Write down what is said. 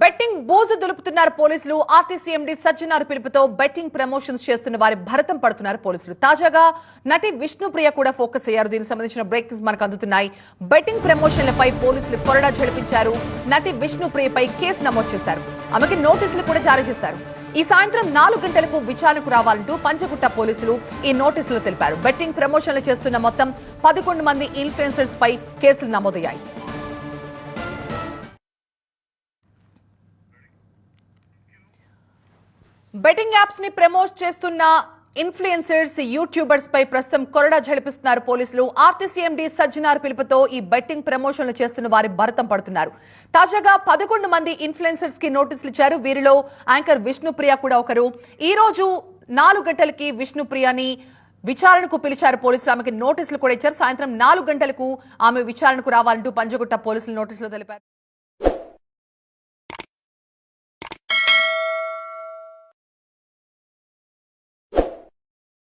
Betting బోజు దులుపుతున్నారు పోలీసులు. RTC MD Sajjanar పిలుపుతో betting promotions చేస్తున్న వారి భరతం పడుతున్నారు పోలీసులు. తాజాగా నటి విష్ణుప్రియ కూడా ఫోకస్ అయ్యారు. దీనికి సంబంధించిన బ్రేకింగ్స్ మనకు అందుతున్నాయి. బెట్టింగ్ ప్రమోషన్లపై పోలీసులు కొరడా జడిపించారు. నటి విష్ణుప్రియపై కేసు నమోదు చేశారు. ఆమెకి నోటీసులు కూడా జారీ చేశారు. ఈ సాయంత్రం 4 గంటలకు విచారణకు రావాలంటూ పంచగుట్ట పోలీసులు ఈ నోటీసులు తెలిపారు. బెట్టింగ్ ప్రమోషన్లు చేస్తున్న మొత్తం 11 మంది ఇన్ఫ్లుయెన్సర్స్ పై కేసులు నమోదయ్యాయి. బెట్టింగ్ యాప్స్ ని ప్రమోట్ చేస్తున్న ఇన్ఫ్లుయెన్సర్స్, యూట్యూబర్స్ పై ప్రస్తుతం కొరడా ఝడిపిస్తున్నారు పోలీసులు. ఆర్టీసీ ఎండీ సజ్జనార్ పిలుపుతో ఈ బెట్టింగ్ ప్రమోషన్లు చేస్తున్న వారి భరతం పడుతున్నారు. తాజాగా 11 మంది ఇన్ఫ్లుయెన్సర్స్ కి నోటీసులు ఇచ్చారు. వీరిలో యాంకర్ విష్ణుప్రియ కూడా ఒకరు. ఈ రోజు 4 గంటలకి విష్ణుప్రియని విచారణకు పిలిచారు పోలీసులు. ఆమెకి నోటీసులు కూడా ఇచ్చారు. సాయంత్రం 4 గంటలకు ఆమె విచారణకు రావాలంటూ పంజగుట్ట పోలీసులు నోటీసులు తెలిపారు.